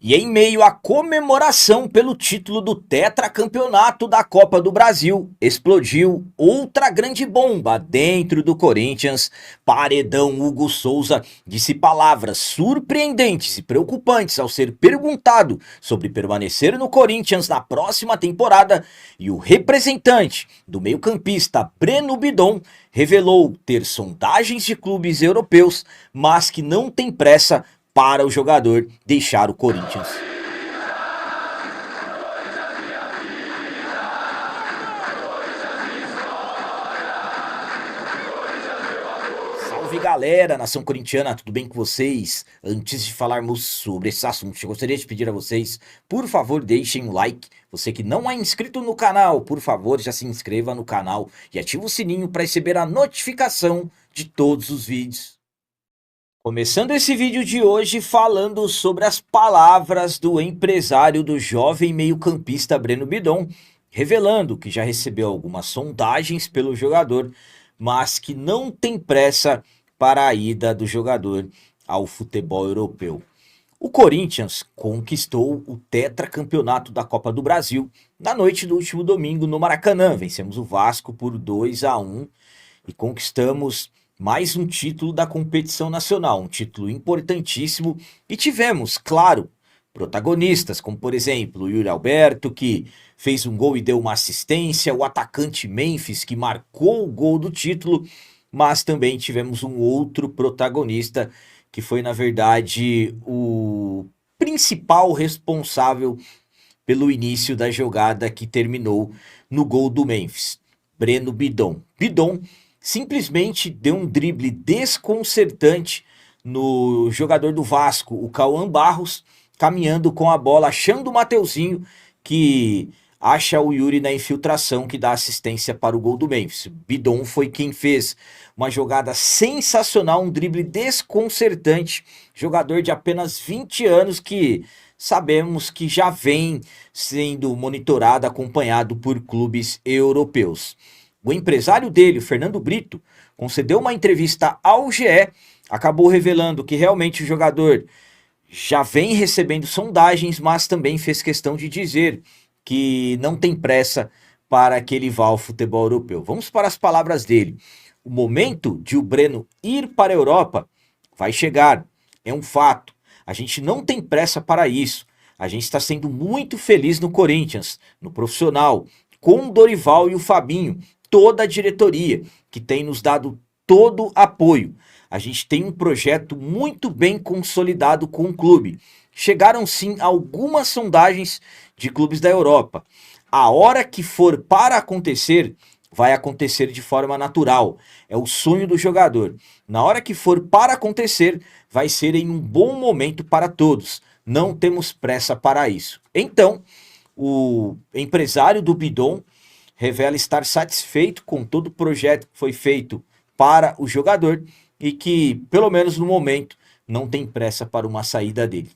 E em meio à comemoração pelo título do tetracampeonato da Copa do Brasil, explodiu outra grande bomba dentro do Corinthians. Paredão Hugo Souza disse palavras surpreendentes e preocupantes ao ser perguntado sobre permanecer no Corinthians na próxima temporada, e o representante do meio-campista Breno Bidon revelou ter sondagens de clubes europeus, mas que não tem pressa para o jogador deixar o Corinthians. Salve galera, nação corintiana, tudo bem com vocês? Antes de falarmos sobre esses assuntos, eu gostaria de pedir a vocês, por favor, deixem um like. Você que não é inscrito no canal, por favor, já se inscreva no canal e ative o sininho para receber a notificação de todos os vídeos. Começando esse vídeo de hoje falando sobre as palavras do empresário do jovem meio-campista Breno Bidon, revelando que já recebeu algumas sondagens pelo jogador, mas que não tem pressa para a ida do jogador ao futebol europeu. O Corinthians conquistou o tetracampeonato da Copa do Brasil na noite do último domingo no Maracanã. Vencemos o Vasco por 2-1 e conquistamos mais um título da competição nacional, um título importantíssimo, e tivemos, claro, protagonistas, como por exemplo o Yuri Alberto, que fez um gol e deu uma assistência, o atacante Memphis, que marcou o gol do título, mas também tivemos um outro protagonista, que foi na verdade o principal responsável pelo início da jogada que terminou no gol do Memphis, Breno Bidon. Bidon simplesmente deu um drible desconcertante no jogador do Vasco, o Cauã Barros, caminhando com a bola, achando o Mateuzinho, que acha o Yuri na infiltração, que dá assistência para o gol do Memphis. Bidon foi quem fez uma jogada sensacional, um drible desconcertante, jogador de apenas 20 anos que sabemos que já vem sendo monitorado, acompanhado por clubes europeus. O empresário dele, o Fernando Brito, concedeu uma entrevista ao GE, acabou revelando que realmente o jogador já vem recebendo sondagens, mas também fez questão de dizer que não tem pressa para que ele vá ao futebol europeu. Vamos para as palavras dele. O momento de o Breno ir para a Europa vai chegar, é um fato. A gente não tem pressa para isso. A gente está sendo muito feliz no Corinthians, no profissional, com o Dorival e o Fabinho, toda a diretoria, que tem nos dado todo apoio. A gente tem um projeto muito bem consolidado com o clube. Chegaram sim algumas sondagens de clubes da Europa. A hora que for para acontecer, vai acontecer de forma natural. É o sonho do jogador. Na hora que for para acontecer, vai ser em um bom momento para todos. Não temos pressa para isso. Então, o empresário do Bidon revela estar satisfeito com todo o projeto que foi feito para o jogador e que, pelo menos no momento, não tem pressa para uma saída dele.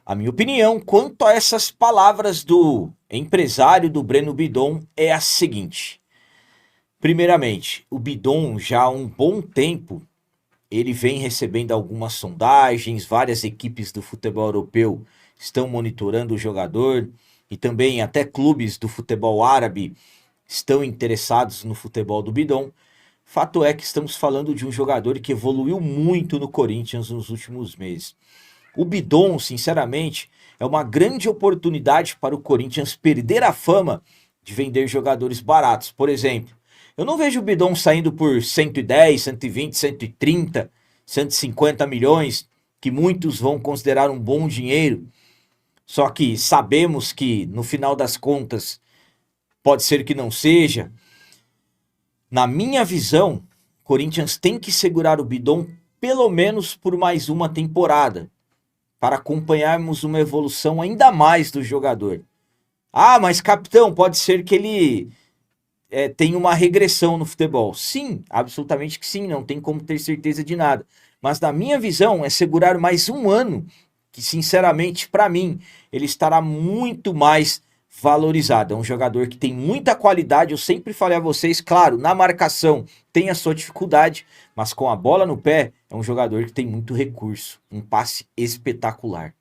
A minha opinião quanto a essas palavras do empresário do Breno Bidon é a seguinte. Primeiramente, o Bidon já há um bom tempo, ele vem recebendo algumas sondagens, várias equipes do futebol europeu estão monitorando o jogador, e também até clubes do futebol árabe estão interessados no futebol do Bidon. Fato é que estamos falando de um jogador que evoluiu muito no Corinthians nos últimos meses. O Bidon, sinceramente, é uma grande oportunidade para o Corinthians perder a fama de vender jogadores baratos. Por exemplo, eu não vejo o Bidon saindo por 110, 120, 130, 150 milhões, que muitos vão considerar um bom dinheiro. Só que sabemos que, no final das contas, pode ser que não seja. Na minha visão, o Corinthians tem que segurar o Bidon pelo menos por mais uma temporada, para acompanharmos uma evolução ainda mais do jogador. Ah, mas capitão, pode ser que ele tenha uma regressão no futebol. Sim, absolutamente que sim, não tem como ter certeza de nada. Mas na minha visão, é segurar mais um ano, que sinceramente, para mim, ele estará muito mais valorizado. É um jogador que tem muita qualidade, eu sempre falei a vocês, claro, na marcação tem a sua dificuldade, mas com a bola no pé, é um jogador que tem muito recurso, um passe espetacular.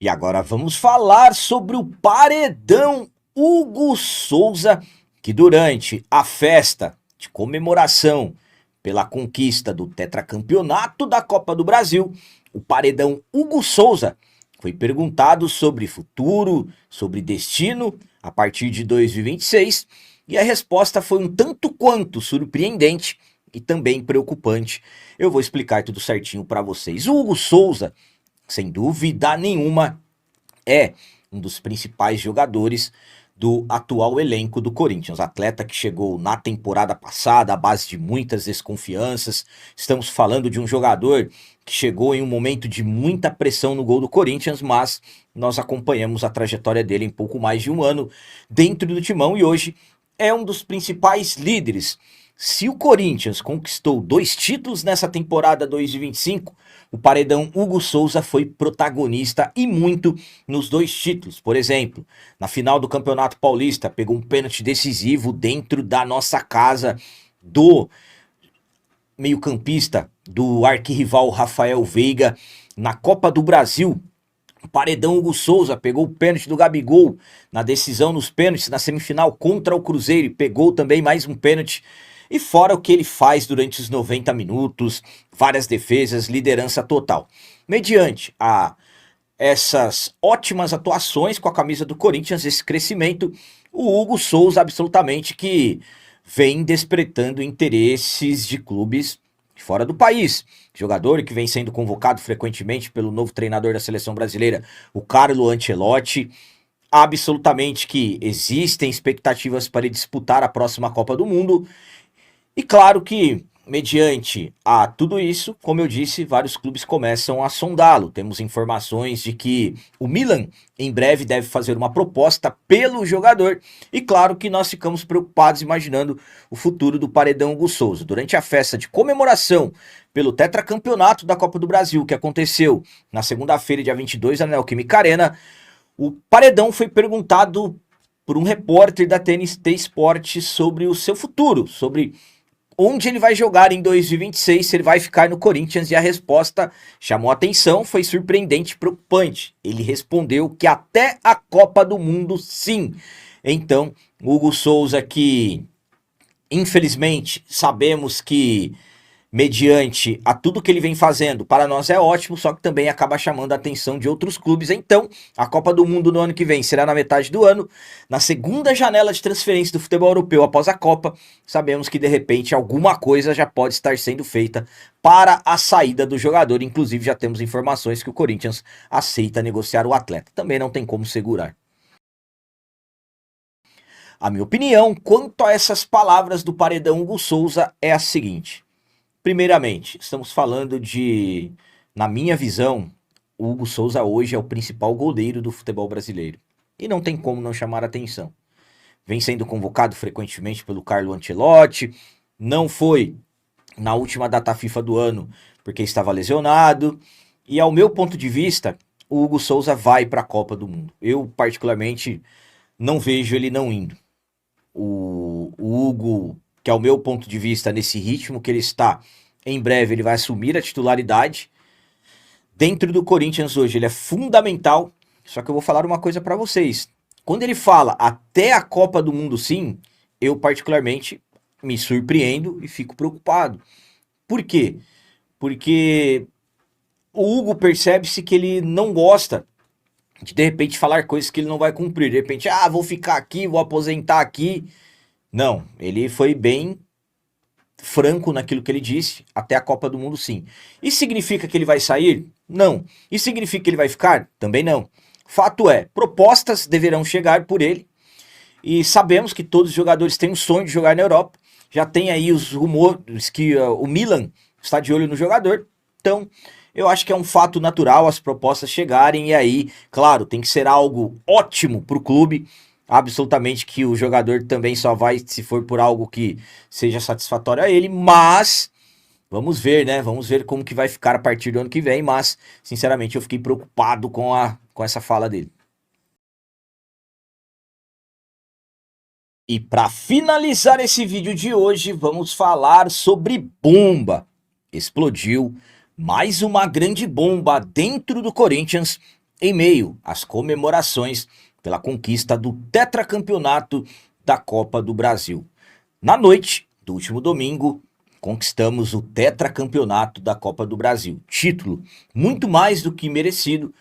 E agora vamos falar sobre o paredão Hugo Souza, que durante a festa de comemoração pela conquista do tetracampeonato da Copa do Brasil, o paredão Hugo Souza foi perguntado sobre futuro, sobre destino a partir de 2026, e a resposta foi um tanto quanto surpreendente e também preocupante. Eu vou explicar tudo certinho para vocês. O Hugo Souza, sem dúvida nenhuma, é um dos principais jogadores do atual elenco do Corinthians. Atleta que chegou na temporada passada à base de muitas desconfianças. Estamos falando de um jogador que chegou em um momento de muita pressão no gol do Corinthians, mas nós acompanhamos a trajetória dele em pouco mais de um ano dentro do timão e hoje é um dos principais líderes. Se o Corinthians conquistou 2 títulos nessa temporada 2025, o paredão Hugo Souza foi protagonista e muito nos 2 títulos. Por exemplo, na final do Campeonato Paulista, pegou um pênalti decisivo dentro da nossa casa do meio-campista do arquirrival Rafael Veiga. Na Copa do Brasil, o paredão Hugo Souza pegou o pênalti do Gabigol na decisão nos pênaltis na semifinal contra o Cruzeiro e pegou também mais um pênalti. E fora o que ele faz durante os 90 minutos, várias defesas, liderança total. Mediante essas ótimas atuações com a camisa do Corinthians, esse crescimento, o Hugo Souza absolutamente que vem despertando interesses de clubes fora do país. Jogador que vem sendo convocado frequentemente pelo novo treinador da seleção brasileira, o Carlo Ancelotti. Absolutamente que existem expectativas para ele disputar a próxima Copa do Mundo. E claro que, mediante a tudo isso, como eu disse, vários clubes começam a sondá-lo. Temos informações de que o Milan em breve deve fazer uma proposta pelo jogador. E claro que nós ficamos preocupados imaginando o futuro do paredão Hugo Souza. Durante a festa de comemoração pelo tetracampeonato da Copa do Brasil, que aconteceu na segunda-feira, dia 22, na Neoquímica Arena, o paredão foi perguntado por um repórter da TNT Esportes sobre o seu futuro, sobre onde ele vai jogar em 2026, se ele vai ficar no Corinthians, e a resposta chamou atenção, foi surpreendente e preocupante. Ele respondeu que até a Copa do Mundo, sim. Então, Hugo Souza, que infelizmente sabemos que mediante a tudo que ele vem fazendo, para nós é ótimo, só que também acaba chamando a atenção de outros clubes. Então, a Copa do Mundo no ano que vem será na metade do ano, na segunda janela de transferência do futebol europeu após a Copa. Sabemos que de repente alguma coisa já pode estar sendo feita para a saída do jogador, inclusive já temos informações que o Corinthians aceita negociar o atleta, também não tem como segurar. A minha opinião quanto a essas palavras do paredão Hugo Souza é a seguinte: primeiramente, estamos falando de, na minha visão, o Hugo Souza hoje é o principal goleiro do futebol brasileiro. E não tem como não chamar a atenção. Vem sendo convocado frequentemente pelo Carlo Ancelotti, não foi na última data FIFA do ano porque estava lesionado. E ao meu ponto de vista, o Hugo Souza vai para a Copa do Mundo. Eu, particularmente, não vejo ele não indo. O Hugo, que ao meu ponto de vista, nesse ritmo que ele está, em breve ele vai assumir a titularidade. Dentro do Corinthians hoje ele é fundamental, só que eu vou falar uma coisa para vocês. Quando ele fala até a Copa do Mundo sim, eu particularmente me surpreendo e fico preocupado. Por quê? Porque o Hugo percebe-se que ele não gosta de repente falar coisas que ele não vai cumprir. De repente, vou ficar aqui, vou aposentar aqui. Não, ele foi bem franco naquilo que ele disse, até a Copa do Mundo sim. Isso significa que ele vai sair? Não. Isso significa que ele vai ficar? Também não. Fato é, propostas deverão chegar por ele, e sabemos que todos os jogadores têm um sonho de jogar na Europa. Já tem aí os rumores que o Milan está de olho no jogador. Então, eu acho que é um fato natural as propostas chegarem, e aí, claro, tem que ser algo ótimo para o clube. Absolutamente que o jogador também só vai se for por algo que seja satisfatório a ele, mas vamos ver, né? Vamos ver como que vai ficar a partir do ano que vem, mas sinceramente eu fiquei preocupado com essa fala dele. E para finalizar esse vídeo de hoje, vamos falar sobre bomba. Explodiu mais uma grande bomba dentro do Corinthians em meio às comemorações pela conquista do tetracampeonato da Copa do Brasil. Na noite do último domingo, conquistamos o tetracampeonato da Copa do Brasil. Título muito mais do que merecido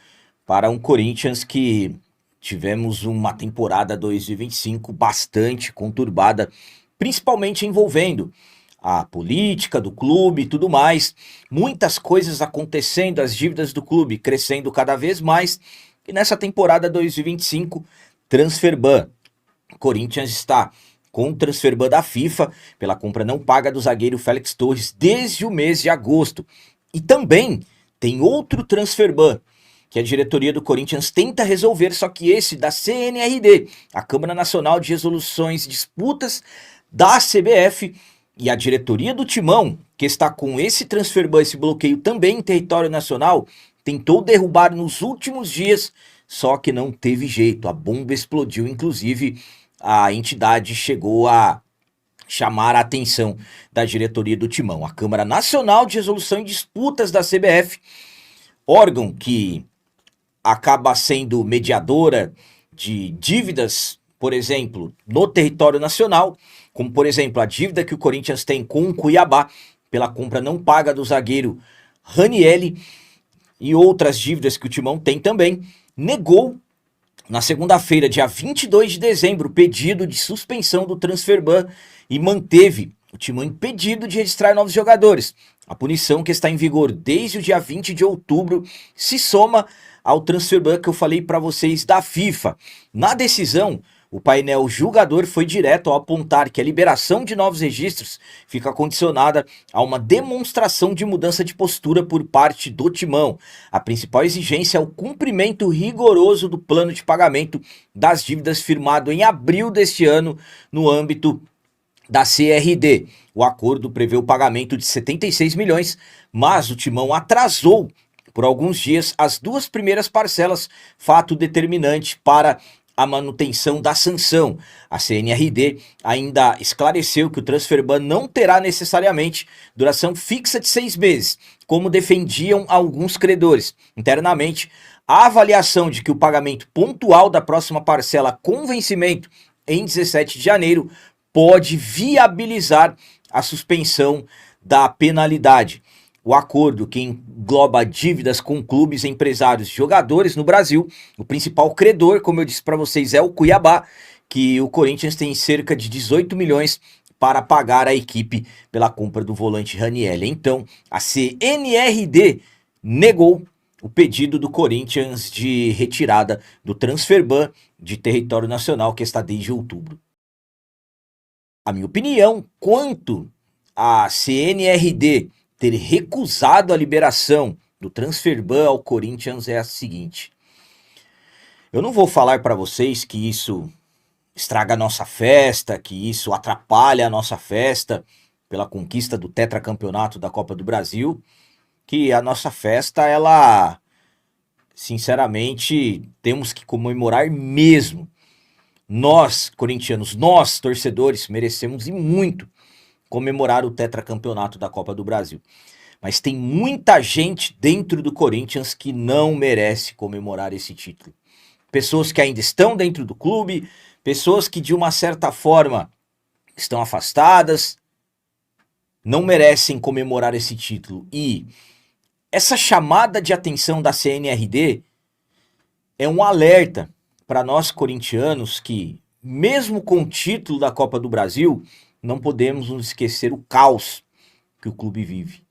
para um Corinthians que tivemos uma temporada 2025 bastante conturbada, principalmente envolvendo a política do clube e tudo mais. Muitas coisas acontecendo, as dívidas do clube crescendo cada vez mais. E nessa temporada 2025, Transferban. O Corinthians está com o Transferban da FIFA pela compra não paga do zagueiro Félix Torres desde o mês de agosto. E também tem outro Transferban que a diretoria do Corinthians tenta resolver, só que esse da CNRD, a Câmara Nacional de Resoluções e Disputas da CBF, e a diretoria do Timão, que está com esse Transferban, esse bloqueio também em território nacional, tentou derrubar nos últimos dias, só que não teve jeito, a bomba explodiu, inclusive a entidade chegou a chamar a atenção da diretoria do Timão. A Câmara Nacional de Resolução e Disputas da CBF, órgão que acaba sendo mediadora de dívidas, por exemplo, no território nacional, como por exemplo a dívida que o Corinthians tem com o Cuiabá pela compra não paga do zagueiro Ranielli e outras dívidas que o Timão tem também, negou na segunda-feira, dia 22 de dezembro, o pedido de suspensão do Transferban e manteve o Timão impedido de registrar novos jogadores. A punição, que está em vigor desde o dia 20 de outubro, se soma ao Transferban que eu falei para vocês da FIFA. Na decisão, o painel julgador foi direto ao apontar que a liberação de novos registros fica condicionada a uma demonstração de mudança de postura por parte do Timão. A principal exigência é o cumprimento rigoroso do plano de pagamento das dívidas firmado em abril deste ano no âmbito da CRD. O acordo prevê o pagamento de 76 milhões, mas o Timão atrasou por alguns dias as duas primeiras parcelas, fato determinante para a manutenção da sanção. A CNRD ainda esclareceu que o Transferban não terá necessariamente duração fixa de 6 meses, como defendiam alguns credores. Internamente, a avaliação de que o pagamento pontual da próxima parcela com vencimento em 17 de janeiro pode viabilizar a suspensão da penalidade. O acordo, que engloba dívidas com clubes, empresários e jogadores no Brasil, o principal credor, como eu disse para vocês, é o Cuiabá, que o Corinthians tem cerca de 18 milhões para pagar a equipe pela compra do volante Ranielli. Então, a CNRD negou o pedido do Corinthians de retirada do Transferban de território nacional, que está desde outubro. A minha opinião quanto à CNRD ter recusado a liberação do Transferban ao Corinthians é a seguinte: eu não vou falar para vocês que isso estraga a nossa festa, que isso atrapalha a nossa festa pela conquista do tetracampeonato da Copa do Brasil, que a nossa festa, ela, sinceramente, temos que comemorar mesmo. Nós, corintianos, nós, torcedores, merecemos e muito comemorar o tetracampeonato da Copa do Brasil. Mas tem muita gente dentro do Corinthians que não merece comemorar esse título. Pessoas que ainda estão dentro do clube, pessoas que de uma certa forma estão afastadas, não merecem comemorar esse título. E essa chamada de atenção da CNRD é um alerta para nós corintianos que, mesmo com o título da Copa do Brasil, não podemos nos esquecer o caos que o clube vive.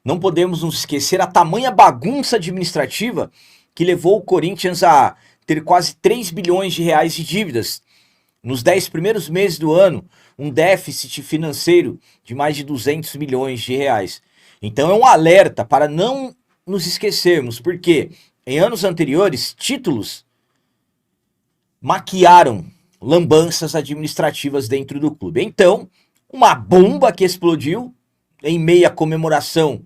Não podemos nos esquecer a tamanha bagunça administrativa que levou o Corinthians a ter quase 3 bilhões de reais de dívidas. Nos 10 primeiros meses do ano, um déficit financeiro de mais de 200 milhões de reais. Então é um alerta para não nos esquecermos, porque em anos anteriores, títulos maquiaram lambanças administrativas dentro do clube. Então, uma bomba que explodiu em meio à comemoração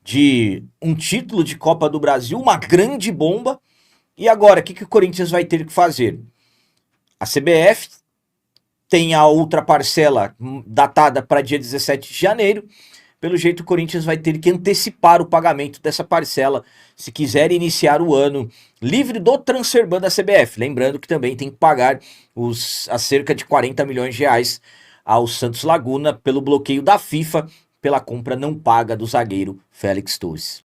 de um título de Copa do Brasil, uma grande bomba. E agora, o que o Corinthians vai ter que fazer? A CBF tem a outra parcela datada para dia 17 de janeiro, pelo jeito o Corinthians vai ter que antecipar o pagamento dessa parcela se quiser iniciar o ano livre do transferban da CBF. Lembrando que também tem que pagar a cerca de 40 milhões de reais ao Santos Laguna pelo bloqueio da FIFA pela compra não paga do zagueiro Félix Torres.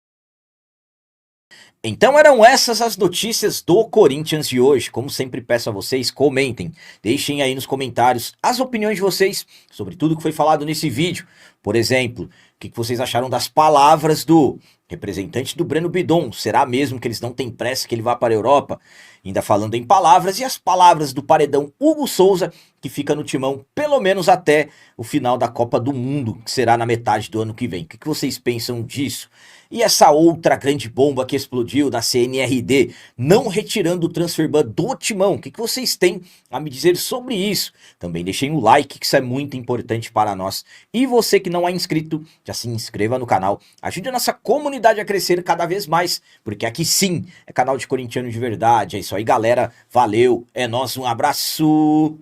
Então eram essas as notícias do Corinthians de hoje. Como sempre peço a vocês, comentem, deixem aí nos comentários as opiniões de vocês sobre tudo que foi falado nesse vídeo. Por exemplo, o que vocês acharam das palavras do representante do Breno Bidon? Será mesmo que eles não têm pressa que ele vá para a Europa? Ainda falando em palavras, e as palavras do paredão Hugo Souza, que fica no timão pelo menos até o final da Copa do Mundo, que será na metade do ano que vem. O que vocês pensam disso? E essa outra grande bomba que explodiu da CNRD, não retirando o transferban do timão, o que vocês têm a me dizer sobre isso? Também deixem o like, que isso é muito importante para nós. E você que não é inscrito, já se inscreva no canal, ajude a nossa comunidade a crescer cada vez mais, porque aqui sim é canal de corintiano de verdade. É isso aí, galera, valeu, é nóis, um abraço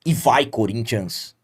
e vai, Corinthians!